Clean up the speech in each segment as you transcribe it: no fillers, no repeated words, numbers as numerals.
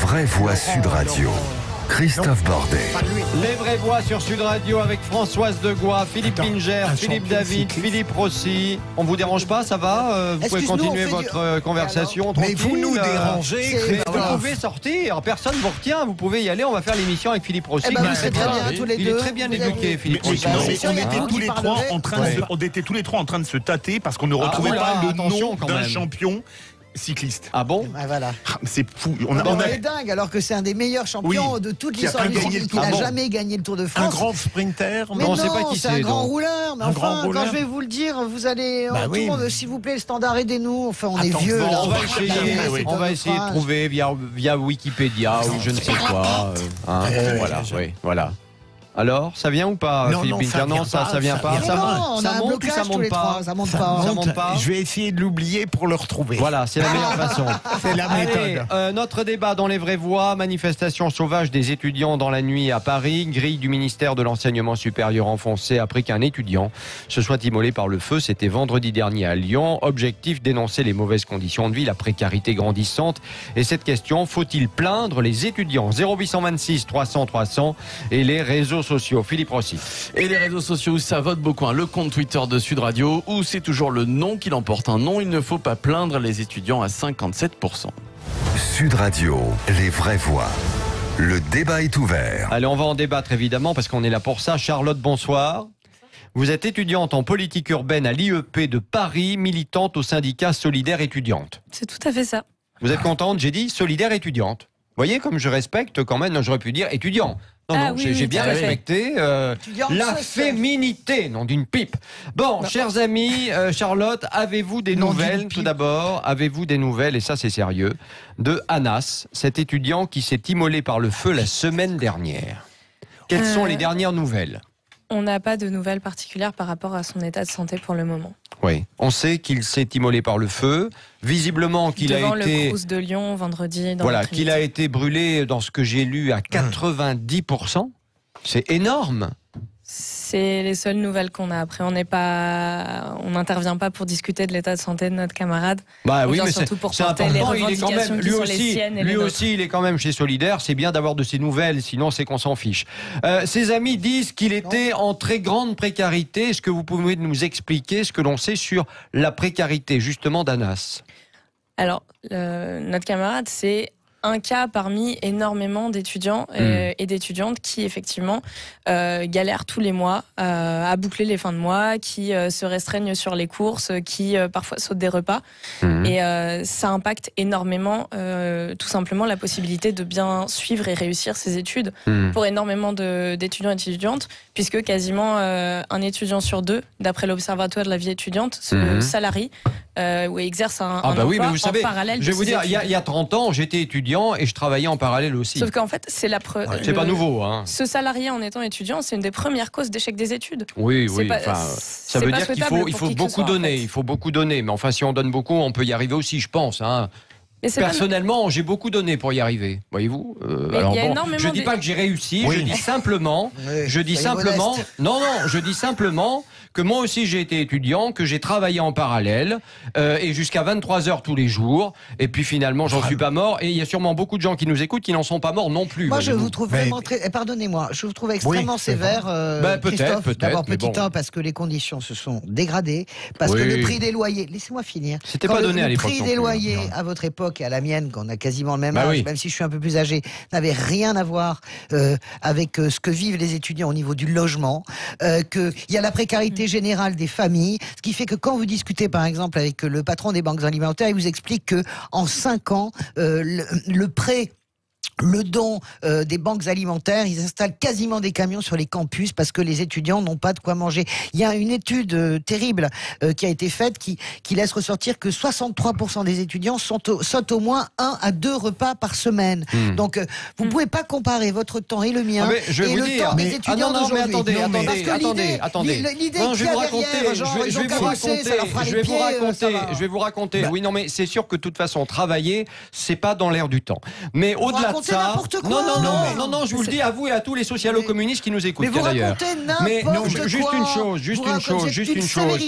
vraies voix Sud Radio. Christophe Bordet. Les vraies voix sur Sud Radio avec Françoise Degois, Philippe Pinger, Philippe David, Philippe Rossi. On vous dérange pas, ça va? Vous pouvez continuer votre conversation tranquille. Mais vous nous dérangez. Vous pouvez sortir, personne vous retient, vous pouvez y aller. On va faire l'émission avec Philippe Rossi. Il est très bien éduqué, Philippe Rossi. On était tous les trois en train de se tâter parce qu'on ne retrouvait pas le nom d'un champion cycliste. Ah bon? Voilà. C'est fou. On est dingue alors que c'est un des meilleurs champions de toute l'histoire du cyclisme qui n'a jamais gagné le Tour de France. Un grand sprinter. Mais non, sait pas qui c'est un grand rouleur. Mais enfin, quand je vais vous le dire, vous allez. Tout le monde, s'il vous plaît, le standard, aidez-nous. Enfin, on est vieux. On va essayer de trouver via Wikipédia ou je ne sais quoi. Voilà. Alors, ça vient ou pas, Philippe Pinger? Non, ça vient pas. Ça monte ou ça monte pas? Ça monte pas. Je vais essayer de l'oublier pour le retrouver. Voilà, c'est la meilleure façon. C'est la méthode. Notre débat dans les vraies voix, manifestation sauvage des étudiants dans la nuit à Paris, grille du ministère de l'enseignement supérieur enfoncée après qu'un étudiant se soit immolé par le feu. C'était vendredi dernier à Lyon. Objectif, dénoncer les mauvaises conditions de vie, la précarité grandissante. Et cette question, faut-il plaindre les étudiants? 0826 300 300 et les réseaux sociaux. Philippe Rossi. Et les réseaux sociaux où ça vote beaucoup, le compte Twitter de Sud Radio, où c'est toujours le non qui l'emporte. Un non, il ne faut pas plaindre les étudiants à 57%. Sud Radio, les vraies voix. Le débat est ouvert. Allez, on va en débattre évidemment parce qu'on est là pour ça. Charlotte, bonsoir. Vous êtes étudiante en politique urbaine à l'IEP de Paris, militante au syndicat Solidaire étudiante. C'est tout à fait ça. Vous êtes contente? J'ai dit Solidaire étudiante. Vous voyez comme je respecte quand même, j'aurais pu dire étudiant. Non, j'ai bien respecté la féminité, non d'une pipe. Bon, chers amis, Charlotte, avez-vous des nouvelles tout d'abord? Avez-vous des nouvelles, et ça c'est sérieux, de Anas, cet étudiant qui s'est immolé par le feu la semaine dernière? Quelles sont les dernières nouvelles? On n'a pas de nouvelles particulières par rapport à son état de santé pour le moment. Oui, on sait qu'il s'est immolé par le feu, visiblement qu'il a été... Devant le Crous de Lyon, vendredi, dans voilà, qu'il a été brûlé, dans ce que j'ai lu, à 90%. C'est énorme. C'est les seules nouvelles qu'on a. Après, on n'intervient pas pour discuter de l'état de santé de notre camarade. Bah oui, mais surtout pour c'est porter important. les revendications qui sont les siennes et les nôtres. Il est quand même chez Solidaire. C'est bien d'avoir de ces nouvelles, sinon c'est qu'on s'en fiche. Ses amis disent qu'il était en très grande précarité. Est-ce que vous pouvez nous expliquer ce que l'on sait sur la précarité, justement, d'Anas? Alors, notre camarade, c'est un cas parmi énormément d'étudiants et d'étudiantes qui effectivement galèrent tous les mois à boucler les fins de mois, qui se restreignent sur les courses, qui parfois sautent des repas. Et ça impacte énormément tout simplement la possibilité de bien suivre et réussir ses études pour énormément d'étudiants et d'étudiantes, puisque quasiment un étudiant sur deux, d'après l'Observatoire de la vie étudiante, se salarie ou exerce un emploi mais vous savez, en parallèle. Je vais vous dire, il y a 30 ans, j'étais étudiant et je travaillais en parallèle aussi. Sauf qu'en fait, c'est la preuve. C'est pas nouveau, Se salarier en étant étudiant, c'est une des premières causes d'échec des études. Oui. Ça veut dire qu'il faut beaucoup donner. Il faut beaucoup donner. Mais enfin, si on donne beaucoup, on peut y arriver aussi, je pense. Personnellement, j'ai beaucoup donné pour y arriver, voyez-vous. Je dis pas que j'ai réussi, je dis simplement, je dis simplement que moi aussi j'ai été étudiant, que j'ai travaillé en parallèle et jusqu'à 23h tous les jours. Et puis finalement, j'en suis pas mort. Et il y a sûrement beaucoup de gens qui nous écoutent qui n'en sont pas morts non plus. Moi, je vous trouve vraiment très. Pardonnez-moi, je vous trouve extrêmement sévère. Peut-être. D'abord, parce que les conditions se sont dégradées, parce que le prix des loyers. Laissez-moi finir. C'était pas donné à l'époque. Le prix des loyers à votre époque et à la mienne, qu'on a quasiment le même âge, même si je suis un peu plus âgé, n'avait rien à voir avec ce que vivent les étudiants au niveau du logement. Qu'il y a la précarité générale des familles, ce qui fait que quand vous discutez par exemple avec le patron des banques alimentaires, il vous explique que en 5 ans, le prêt, le don des banques alimentaires, ils installent quasiment des camions sur les campus parce que les étudiants n'ont pas de quoi manger. Il y a une étude terrible qui a été faite qui laisse ressortir que 63% des étudiants sautent au moins 1 à 2 repas par semaine. Donc vous ne pouvez pas comparer votre temps et le mien et le temps des étudiants d'aujourd'hui. Attendez. L'idée qu'il y a derrière, genre, ils ont commencé, ça leur fera les pieds. Je vais vous raconter. Oui, non, mais c'est sûr que de toute façon, travailler, c'est pas dans l'air du temps. Mais au-delà de ça. n'importe quoi. Non, je vous le dis à vous et à tous les socialo-communistes qui nous écoutent. Mais vous racontez n'importe quoi. Juste une chose.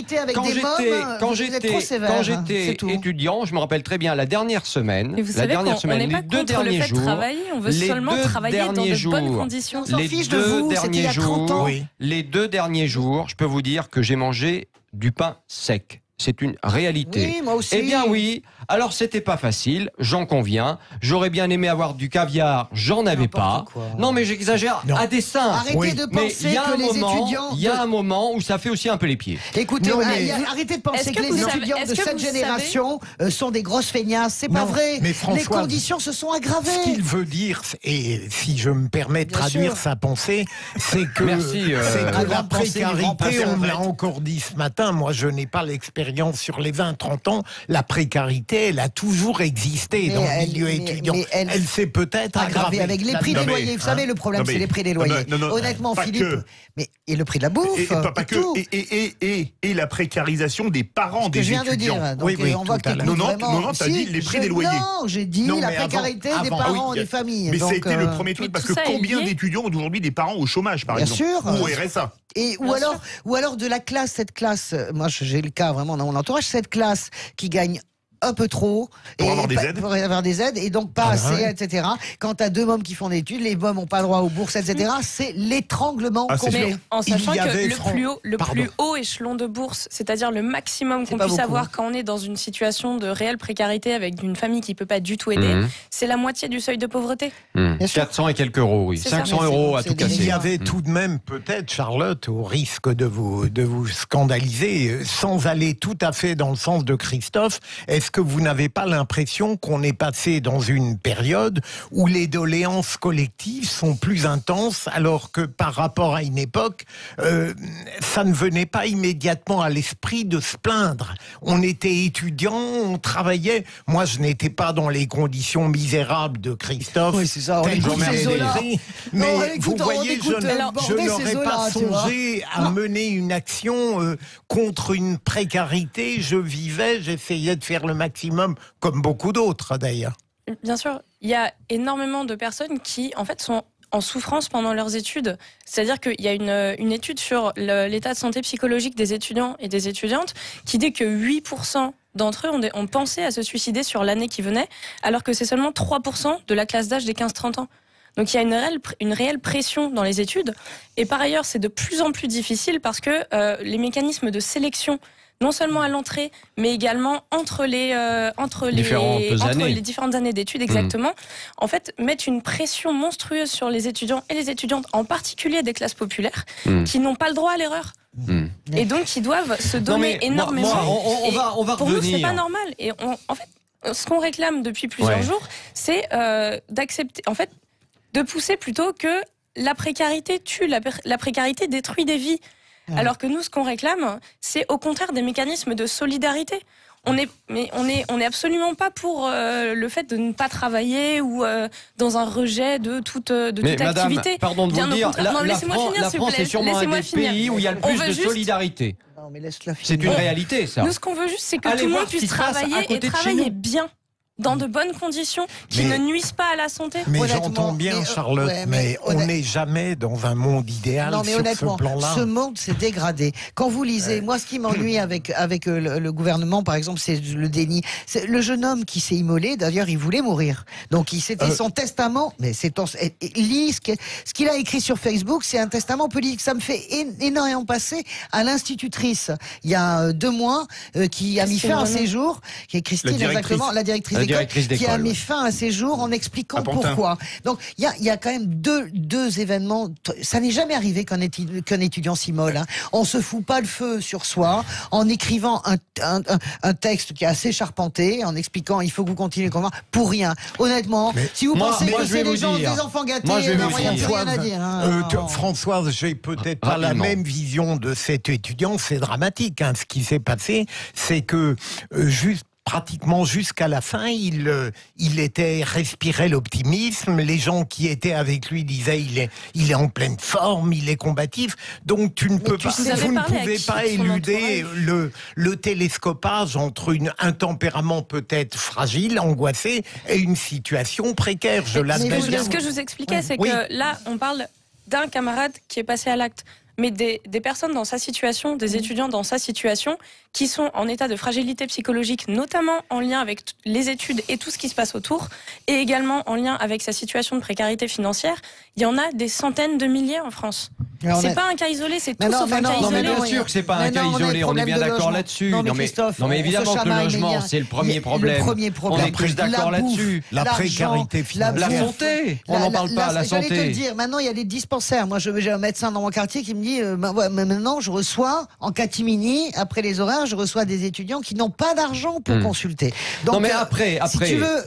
Quand j'étais étudiant, je me rappelle très bien la dernière semaine. Mais vous savez qu'on n'est pas contre le fait de travailler, on veut seulement travailler dans de bonnes conditions. Les 2 derniers jours, je peux vous dire que j'ai mangé du pain sec. C'est une réalité. Oui, moi aussi. Eh bien oui, alors c'était pas facile, j'en conviens. J'aurais bien aimé avoir du caviar, j'en avais pas. Non mais j'exagère à dessein. Arrêtez de penser que les étudiants... Il y a un moment où ça fait aussi un peu les pieds. Écoutez, arrêtez de penser que les étudiants de cette génération sont des grosses feignasses. C'est pas vrai. Mais François, les conditions se sont aggravées. Ce qu'il veut dire, et si je me permets de traduire sa pensée, c'est que, la précarité, on me l'a encore dit ce matin, moi je n'ai pas l'expérience sur les 20-30 ans, la précarité, elle a toujours existé dans le milieu étudiant. Elle s'est peut-être aggravée avec les prix des loyers. Vous savez, le problème, c'est les prix des loyers. Honnêtement, Philippe, et le prix de la bouffe, et la précarisation des parents des étudiants. Je viens de dire. Donc, on voit que non, t'as dit les prix des loyers. Non, j'ai dit la précarité des parents et des familles. Mais c'était le premier truc, parce que combien d'étudiants ont aujourd'hui des parents au chômage, par exemple, ou au RSA? Ou alors de la classe, cette classe, moi j'ai le cas vraiment dans mon entourage, cette classe qui gagne un peu trop pour avoir des aides et donc pas assez, etc. Quand t'as 2 mômes qui font des études, les mômes n'ont pas le droit aux bourses, etc. C'est l'étranglement complet. En sachant que le plus haut échelon de bourse, c'est-à-dire le maximum qu'on puisse avoir quand on est dans une situation de réelle précarité avec une famille qui peut pas du tout aider, c'est la moitié du seuil de pauvreté. 400 et quelques euros, oui. 500 euros à tout casser. Il y avait tout de même peut-être, Charlotte, au risque de vous scandaliser, sans aller tout à fait dans le sens de Christophe, est-ce que vous n'avez pas l'impression qu'on est passé dans une période où les doléances collectives sont plus intenses, alors que par rapport à une époque, ça ne venait pas immédiatement à l'esprit de se plaindre. On était étudiants, on travaillait. Moi, je n'étais pas dans les conditions misérables de Christophe. Oui, c'est ça. Mais vous voyez, je n'aurais pas songé à mener une action contre une précarité. Je vivais, j'essayais de faire le maximum, comme beaucoup d'autres d'ailleurs. Bien sûr, il y a énormément de personnes qui en fait sont en souffrance pendant leurs études. C'est-à-dire qu'il y a une étude sur l'état de santé psychologique des étudiants et des étudiantes qui dit que 8% d'entre eux ont pensé à se suicider sur l'année qui venait, alors que c'est seulement 3% de la classe d'âge des 15-30 ans. Donc il y a une réelle pression dans les études. Et par ailleurs, c'est de plus en plus difficile parce que les mécanismes de sélection, non seulement à l'entrée, mais également entre les différentes années d'études, exactement, en fait, mettent une pression monstrueuse sur les étudiants et les étudiantes, en particulier des classes populaires, qui n'ont pas le droit à l'erreur. Et donc, qui doivent se donner énormément. On va pour revenir. nous, c'est pas normal. Et en fait, ce qu'on réclame depuis plusieurs jours, c'est d'accepter, en fait, de pousser plutôt que la précarité tue, la précarité détruit des vies. Alors que nous, ce qu'on réclame, c'est au contraire des mécanismes de solidarité. On n'est absolument pas pour le fait de ne pas travailler ou dans un rejet de toute activité. Pardon de vous le dire, la France est sûrement un des pays où il y a le plus de solidarité. C'est une réalité, ça. Nous, ce qu'on veut juste, c'est que tout le monde puisse travailler et travailler bien. Dans de bonnes conditions, qui ne nuisent pas à la santé. Mais j'entends bien, Charlotte, mais on n'est jamais dans un monde idéal sur ce plan-là. Ce monde s'est dégradé. Quand vous lisez, moi, ce qui m'ennuie avec le gouvernement, par exemple, c'est le déni. C'est le jeune homme qui s'est immolé, d'ailleurs, il voulait mourir. Donc, c'était son testament. Mais lis ce qu'il a écrit sur Facebook, c'est un testament politique. Ça me fait énormément passer à l'institutrice, il y a 2 mois, qui a mis fin à ses jours, qui est Christine, exactement, la directrice qui a mis fin à ses jours en expliquant pourquoi. Donc il y a quand même deux événements. Ça n'est jamais arrivé qu'un étudiant s'immole. On se fout pas le feu sur soi en écrivant un texte qui est assez charpenté, en expliquant il faut que vous continuez comment pour rien. Honnêtement, si vous pensez que c'est des enfants gâtés, il n'y a rien à dire. Françoise, j'ai peut-être pas la même vision de cet étudiant. C'est dramatique. Ce qui s'est passé, c'est que juste pratiquement jusqu'à la fin, il respirait l'optimisme. Les gens qui étaient avec lui disaient il est en pleine forme, il est combatif. Donc vous ne pouvez pas éluder le télescopage entre un tempérament peut-être fragile, angoissé, et une situation précaire. Je l'admets bien. Ce que je vous expliquais, c'est que là, on parle d'un camarade qui est passé à l'acte. Mais des personnes dans sa situation, des étudiants dans sa situation, qui sont en état de fragilité psychologique, notamment en lien avec les études et tout ce qui se passe autour, et également en lien avec sa situation de précarité financière, il y en a des centaines de milliers en France. C'est pas un cas isolé, c'est tout sauf un cas isolé. Non, mais bien sûr que c'est pas un cas isolé, on est bien d'accord là-dessus. Non, mais évidemment que le logement, c'est le premier problème. On est tous d'accord là-dessus. La précarité financière. La santé, on n'en parle pas, la santé. J'allais te le dire, maintenant il y a des dispensaires. Moi, j'ai un médecin dans mon quartier qui me dit maintenant je reçois en catimini, après les horaires, je reçois des étudiants qui n'ont pas d'argent pour consulter. Donc, non mais après, si tu veux,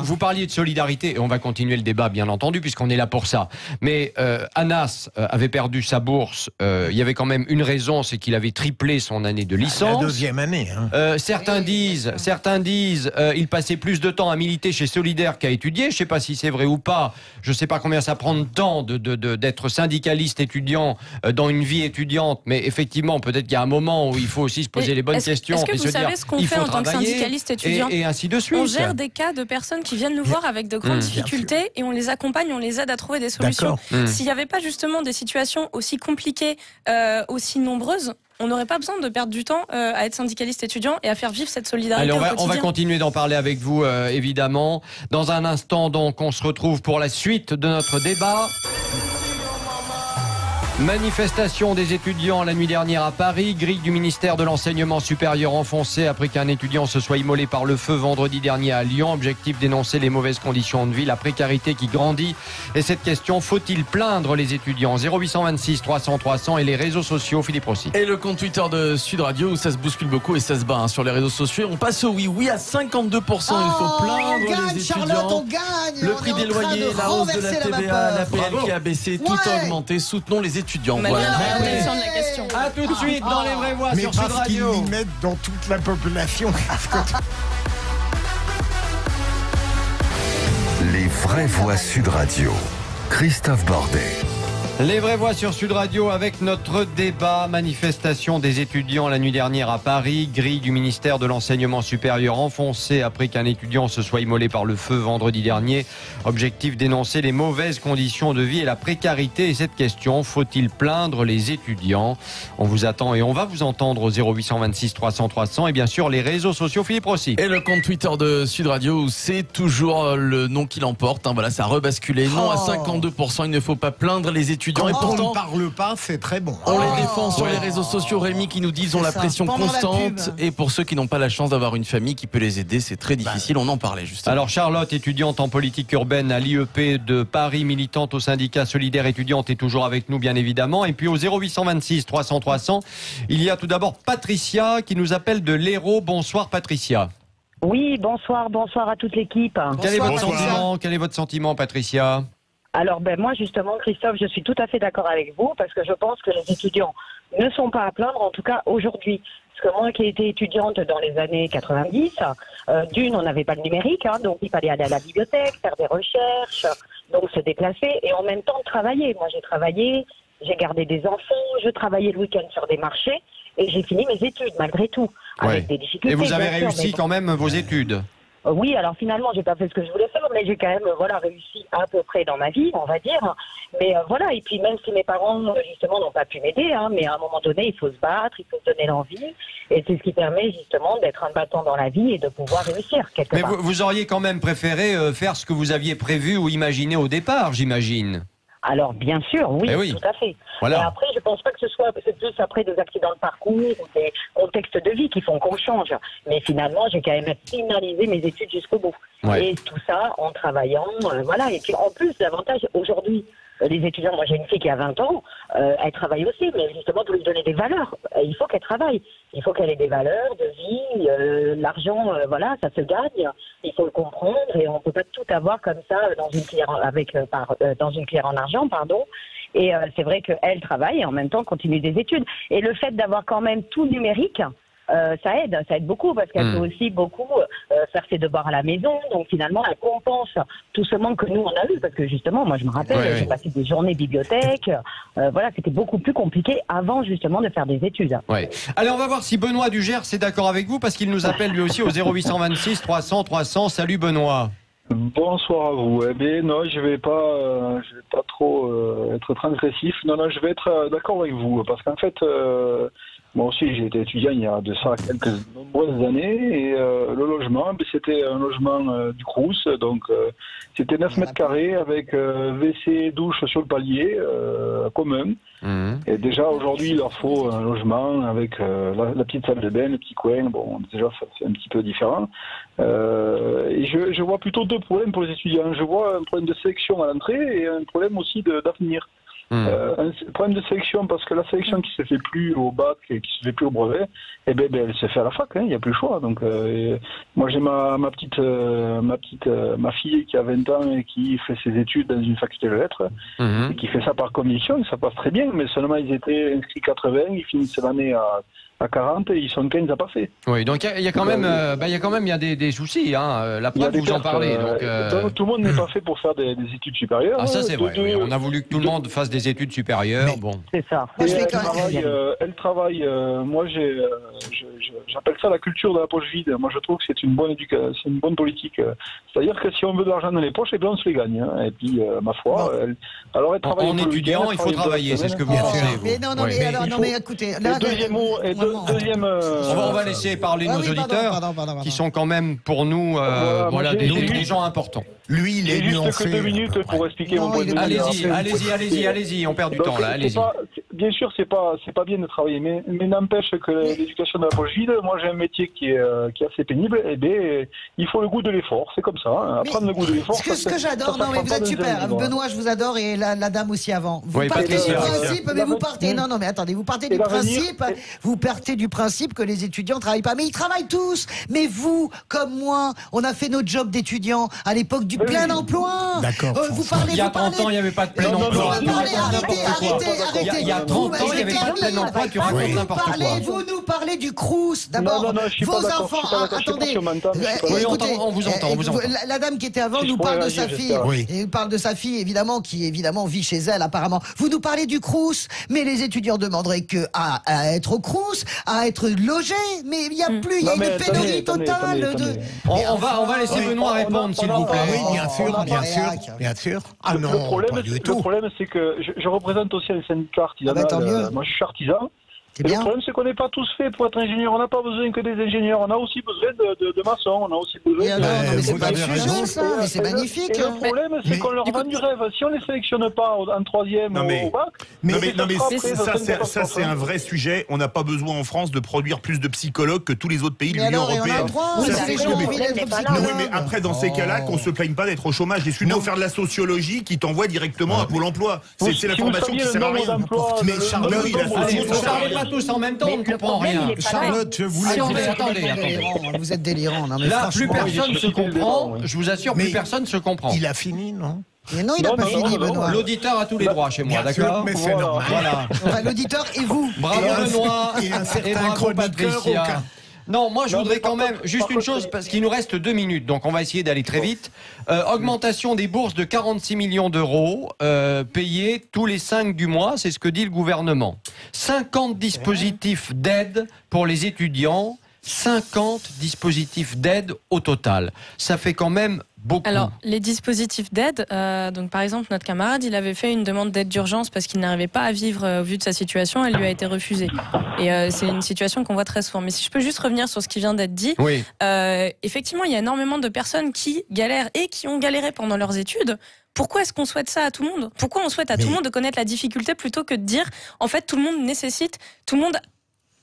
vous parliez de solidarité, et on va continuer le débat bien entendu puisqu'on est là pour ça. Mais Anas avait perdu sa bourse, il y avait quand même une raison, c'est qu'il avait triplé son année de licence. La deuxième année. Certains disent, il passait plus de temps à militer chez Solidaire qu'à étudier. Je sais pas si c'est vrai ou pas. Je sais pas combien ça prend de temps d'être syndicaliste étudiant dans une vie étudiante, mais effectivement, peut-être qu'il y a un moment où il faut aussi se poser les bonnes questions. Est-ce que vous savez ce qu'on fait en tant que syndicaliste étudiant et ainsi de suite. On gère des cas de personnes qui viennent nous voir avec de grandes difficultés et on les accompagne, on les aide à trouver des solutions. S'il n'y avait pas justement des situations aussi compliquées, aussi nombreuses, on n'aurait pas besoin de perdre du temps à être syndicaliste étudiant et à faire vivre cette solidarité au quotidien. On va continuer d'en parler avec vous, évidemment. Dans un instant, donc, on se retrouve pour la suite de notre débat. Manifestation des étudiants la nuit dernière à Paris, grille du ministère de l'Enseignement supérieur enfoncée après qu'un étudiant se soit immolé par le feu vendredi dernier à Lyon. Objectif dénoncer les mauvaises conditions de vie, la précarité qui grandit. Et cette question, faut-il plaindre les étudiants? 0826 300 300 et les réseaux sociaux, Philippe Rossi. Et le compte Twitter de Sud Radio où ça se bouscule beaucoup et ça se bat sur les réseaux sociaux. On passe au oui à 52%. Il faut plaindre les étudiants. Charlotte, on gagne. Le prix des loyers, la hausse de la TVA, la PL qui a baissé, tout a augmenté. Soutenons les étudiants. Voilà. De la question. À tout de suite dans les vraies voix sur Sud Radio. Mais parce qu'ils l'y mettent dans toute la population. Les vraies voix Sud Radio. Christophe Bordet. Les vraies voix sur Sud Radio avec notre débat. Manifestation des étudiants la nuit dernière à Paris. Grille du ministère de l'Enseignement supérieur enfoncée après qu'un étudiant se soit immolé par le feu vendredi dernier. Objectif dénoncer les mauvaises conditions de vie et la précarité. Et cette question, faut-il plaindre les étudiants? On vous attend et on va vous entendre au 0826 300 300 et bien sûr les réseaux sociaux. Philippe Rossi. Et le compte Twitter de Sud Radio où c'est toujours le non qui l'emporte. Voilà, ça a rebasculé. Non à 52%. Il ne faut pas plaindre les étudiants. Quand et pourtant, on ne parle pas, c'est très bon. On les défend sur les réseaux sociaux, Rémi, qui nous disent ont la pression constante. Et pour ceux qui n'ont pas la chance d'avoir une famille qui peut les aider, c'est très difficile. On en parlait justement. Alors Charlotte, étudiante en politique urbaine à l'IEP de Paris, militante au syndicat Solidaire étudiante, est toujours avec nous bien évidemment. Et puis au 0826 300 300, il y a tout d'abord Patricia qui nous appelle de l'Hérault. Bonsoir Patricia. Oui, bonsoir à toute l'équipe. Quel est votre sentiment Patricia? Alors moi justement Christophe, je suis tout à fait d'accord avec vous parce que je pense que les étudiants ne sont pas à plaindre, en tout cas aujourd'hui. Parce que moi qui ai été étudiante dans les années 90, on n'avait pas le numérique, donc il fallait aller à la bibliothèque, faire des recherches, donc se déplacer et en même temps travailler. Moi j'ai travaillé, j'ai gardé des enfants, je travaillais le week-end sur des marchés et j'ai fini mes études malgré tout, avec des difficultés. Et vous avez réussi quand même vos études? Oui, alors finalement, j'ai pas fait ce que je voulais faire, mais j'ai quand même, réussi à peu près dans ma vie, on va dire. Mais et puis même si mes parents, justement, n'ont pas pu m'aider, mais à un moment donné, il faut se battre, il faut se donner l'envie. Et c'est ce qui permet, justement, d'être un battant dans la vie et de pouvoir réussir quelque part. Mais vous auriez quand même préféré faire ce que vous aviez prévu ou imaginé au départ, j'imagine. Alors, bien sûr, oui, tout à fait. Voilà. Et après, je pense pas que c'est plus après des accidents de parcours ou des contextes de vie qui font qu'on change. Mais finalement, j'ai quand même finalisé mes études jusqu'au bout. Ouais. Et tout ça en travaillant, Et puis, en plus, l'avantage, aujourd'hui, les étudiants, moi j'ai une fille qui a 20 ans, elle travaille aussi, mais justement pour lui donner des valeurs, il faut qu'elle travaille, il faut qu'elle ait des valeurs de vie, l'argent, ça se gagne, il faut le comprendre et on peut pas tout avoir comme ça dans une cuillère dans une cuillère en argent, pardon. Et c'est vrai qu'elle travaille et en même temps continue des études. Et le fait d'avoir quand même tout numérique, ça aide beaucoup parce qu'elle peut aussi beaucoup faire ses devoirs à la maison. Donc finalement, elle compense tout ce manque que nous on a eu parce que justement, moi je me rappelle, j'ai passé des journées bibliothèque. Voilà, c'était beaucoup plus compliqué avant justement de faire des études. Ouais. Allez, on va voir si Benoît du Gers est d'accord avec vous parce qu'il nous appelle lui aussi au 0826 300 300. Salut Benoît. Bonsoir à vous. Eh bien, non, je vais pas trop être transgressif. Non, je vais être d'accord avec vous parce qu'en fait, moi aussi, j'ai été étudiant il y a de ça quelques nombreuses années et le logement, c'était un logement du Crous, donc c'était 9 mètres carrés avec WC, douche sur le palier commun. Et déjà aujourd'hui, il leur faut un logement avec la petite salle de bain, le petit coin. Bon, déjà, c'est un petit peu différent. Et je vois plutôt deux problèmes pour les étudiants. Je vois un problème de sélection à l'entrée et un problème aussi d'avenir. Un problème de sélection parce que la sélection qui se fait plus au bac et qui se fait plus au brevet, elle se fait à la fac, il n'y a plus le choix. Donc moi j'ai ma fille qui a 20 ans et qui fait ses études dans une faculté de lettres et qui fait ça par condition, et ça passe très bien, mais seulement ils étaient inscrits 80, ils finissent l'année à 40 et ils sont 15 à passer. Oui, donc il y a quand même des soucis, hein. La preuve, vous en parlez. Tout le monde n'est pas fait pour faire des études supérieures. Ah, ça c'est vrai. Oui. On a voulu que tout le monde fasse des études supérieures. Mais, bon. C'est ça. Elle travaille. Moi, j'appelle ça la culture de la poche vide. Moi, je trouve que c'est une bonne éducation, c'est une bonne politique. C'est-à-dire que si on veut de l'argent dans les poches, on se les gagne. Hein. Et puis, ma foi, alors elle travaille. En étudiant, il faut travailler. C'est ce que vous pensez. Mais non, mais écoutez. On va laisser parler nos auditeurs, qui sont quand même pour nous des gens importants. Lui, il est nuancé. Juste que 2 minutes pour expliquer mon point de vue. Allez-y, on perd du temps là. Allez-y. Bien sûr, c'est pas bien de travailler, mais n'empêche que l'éducation de la poche vide, moi j'ai un métier qui est assez pénible, et bien il faut le goût de l'effort, c'est comme ça. Hein. Apprendre le goût de l'effort. Ce que j'adore, non mais vous êtes super. Benoît, je vous adore, et la dame aussi avant. Vous partez du principe, mais vous partez. Non, mais attendez, vous partez du principe. Vous partez du principe que les étudiants travaillent pas, mais ils travaillent tous. Mais vous, comme moi, on a fait notre job d'étudiants à l'époque du plein emploi. D'accord. Vous parlez. Il y a 30 ans, il n'y avait pas de plein emploi. Arrêtez. Il y a 30 ans, il n'y avait pas de plein emploi. Tu racontes n'importe quoi. Vous nous parlez du Crous. D'abord, vos enfants. Attendez. On vous entend. La dame qui était avant nous parle de sa fille. Elle parle de sa fille, évidemment, qui vit chez elle, apparemment. Vous nous parlez du Crous, mais les étudiants demanderaient que à être au Crous, à être logés. Mais il n'y a plus, il y a une pénurie totale. On va laisser Benoît répondre, s'il vous plaît. Oui, bien sûr. Ah non, le problème, c'est que je représente aussi un syndicat artisanal. Moi, je suis artisan. Le problème, c'est qu'on n'est pas tous faits pour être ingénieur. On n'a pas besoin que des ingénieurs. On a aussi besoin de maçons. On a aussi besoin mais c'est pas le sujet, ça. Mais c'est magnifique. Et le problème, c'est qu'on leur vend du rêve. Si on les sélectionne pas en 3e au bac... Ça, c'est un vrai sujet. On n'a pas besoin en France de produire plus de psychologues que tous les autres pays de l'Union européenne. Mais après, dans ces cas-là, qu'on se plaigne pas d'être au chômage. Il suffit de faire de la sociologie qui t'envoie directement à Pôle emploi. C'est la formation qui sert à rien. Mais Charlotte, tous en même temps, on ne comprend rien. Charlotte, je voulais attendez. Vous êtes délirant. Là, plus personne se comprend. Je vous assure, plus personne se comprend. Il a fini, non? Mais non, il n'a pas fini, Benoît. L'auditeur a tous les droits chez moi, d'accord? Mais c'est normal. Voilà. Enfin, l'auditeur et vous. Bravo Benoît et bravo Patricia. Non, moi je voudrais quand même juste une chose, parce qu'il nous reste 2 minutes, donc on va essayer d'aller très vite. Augmentation des bourses de 46 millions d'euros, payés tous les 5 du mois, c'est ce que dit le gouvernement. 50 dispositifs d'aide pour les étudiants, 50 dispositifs d'aide au total. Ça fait quand même beaucoup. Alors, les dispositifs d'aide, donc par exemple, notre camarade, il avait fait une demande d'aide d'urgence parce qu'il n'arrivait pas à vivre au vu de sa situation, elle lui a été refusée. Et c'est une situation qu'on voit très souvent. Mais si je peux juste revenir sur ce qui vient d'être dit, effectivement, il y a énormément de personnes qui galèrent et qui ont galéré pendant leurs études. Pourquoi est-ce qu'on souhaite ça à tout le monde? Pourquoi on souhaite à tout le monde de connaître la difficulté plutôt que de dire, en fait, tout le monde nécessite, tout le monde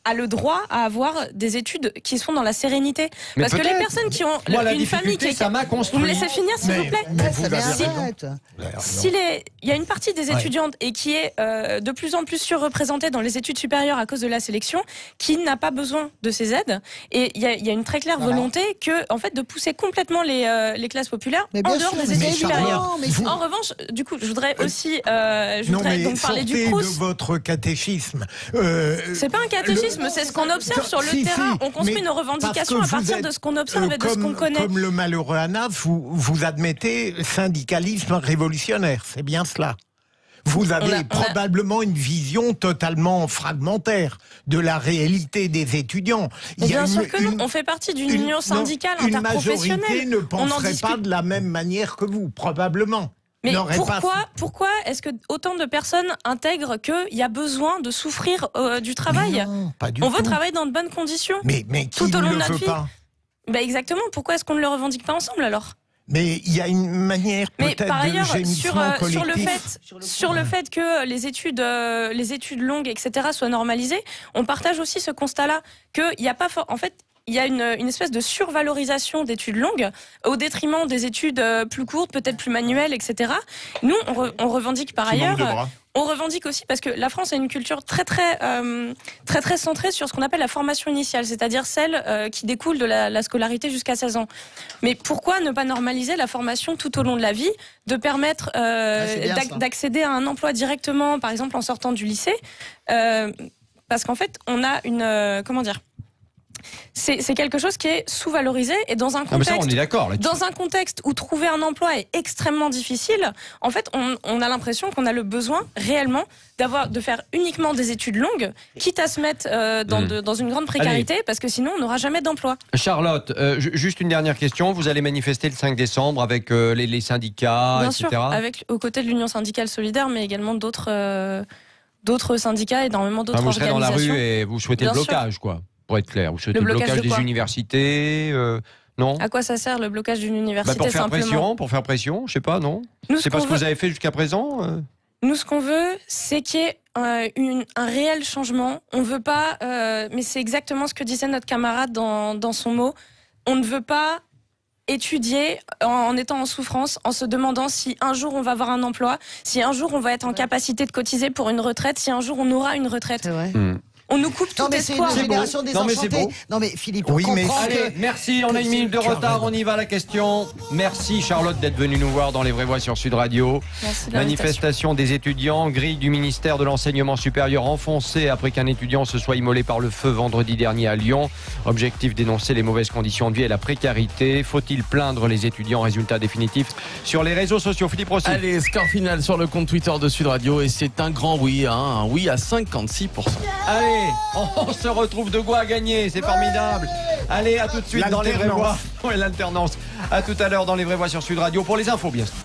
a le droit à avoir des études qui sont dans la sérénité. Mais parce que les personnes qui ont une famille qui est... ça m'a construit. Vous me laissez finir, s'il vous plaît. Il y a une partie des étudiantes et qui est de plus en plus surreprésentée dans les études supérieures à cause de la sélection, qui n'a pas besoin de ces aides. Et il y a une très claire volonté en fait, de pousser complètement les classes populaires en dehors des études supérieures. En revanche, du coup, je voudrais aussi donc parler du Crous. de votre catéchisme. C'est pas un catéchisme. syndicalisme, c'est ce qu'on observe sur le terrain. On construit nos revendications à partir de ce qu'on observe et de ce qu'on connaît. Comme le malheureux Anaf, vous admettez syndicalisme révolutionnaire, c'est bien cela. Vous avez probablement une vision totalement fragmentaire de la réalité des étudiants. Bien sûr que non, on fait partie d'une union syndicale interprofessionnelle. Une majorité ne penserait pas de la même manière que vous, probablement. Mais pourquoi est-ce que autant de personnes intègrent qu'il y a besoin de souffrir du travail? Non, pas du tout. On veut tout. travailler dans de bonnes conditions. Mais qui tout au long ne de le notre veut vie. pas? Exactement. Pourquoi est-ce qu'on ne le revendique pas ensemble alors? Mais il y a une manière peut-être par ailleurs, de gémissement collectif. sur le fait que les études longues, etc., soient normalisées, on partage aussi ce constat-là qu'il n'y a pas en fait. Il y a une espèce de survalorisation d'études longues au détriment des études plus courtes, peut-être plus manuelles, etc. Nous, on revendique par ailleurs. On revendique aussi parce que la France a une culture très centrée sur ce qu'on appelle la formation initiale, c'est-à-dire celle qui découle de la scolarité jusqu'à 16 ans. Mais pourquoi ne pas normaliser la formation tout au long de la vie, de permettre d'accéder à un emploi directement, par exemple en sortant du lycée, parce qu'en fait, on a une c'est quelque chose qui est sous-valorisé et dans un contexte, on est d'accord là-dessus. Dans un contexte où trouver un emploi est extrêmement difficile, en fait, on a l'impression qu'on a le besoin réellement de faire uniquement des études longues, quitte à se mettre dans une grande précarité, parce que sinon on n'aura jamais d'emploi. Charlotte, juste une dernière question. Vous allez manifester le 5 décembre avec les syndicats, Bien etc. sûr, aux côtés de l'Union syndicale solidaire, mais également d'autres syndicats, énormément d'autres organisations. Vous serez dans la rue et vous souhaitez Bien le blocage, quoi. Pour être clair, vous souhaitez le blocage des universités, non? À quoi ça sert le blocage d'une université? Pour faire pression, je sais pas, non? C'est pas ce que vous avez fait jusqu'à présent? Nous, ce qu'on veut, c'est qu'il y ait un réel changement. On veut pas, mais c'est exactement ce que disait notre camarade dans son mot. On ne veut pas étudier en étant en souffrance, en se demandant si un jour on va avoir un emploi, si un jour on va être en capacité de cotiser pour une retraite, si un jour on aura une retraite. C'est vrai. On nous coupe tout espoir. C'est une génération désenchantée. Non mais Philippe, on comprend Allez, merci, on a une minute de retard, on y va à la question. Merci Charlotte d'être venue nous voir dans Les Vraies Voix sur Sud Radio. Manifestation des étudiants, grille du ministère de l'Enseignement supérieur enfoncée après qu'un étudiant se soit immolé par le feu vendredi dernier à Lyon. Objectif, dénoncer les mauvaises conditions de vie et la précarité. Faut-il plaindre les étudiants? Résultat définitif sur les réseaux sociaux. Philippe Rossi. Allez, score final sur le compte Twitter de Sud Radio et c'est un grand oui, un oui à 56%. Allez, on se retrouve de quoi à gagner, c'est formidable. Allez, à tout de suite dans Les Vraies Voix. Ouais, l'alternance. À tout à l'heure dans Les Vraies Voix sur Sud Radio pour les infos, bien sûr.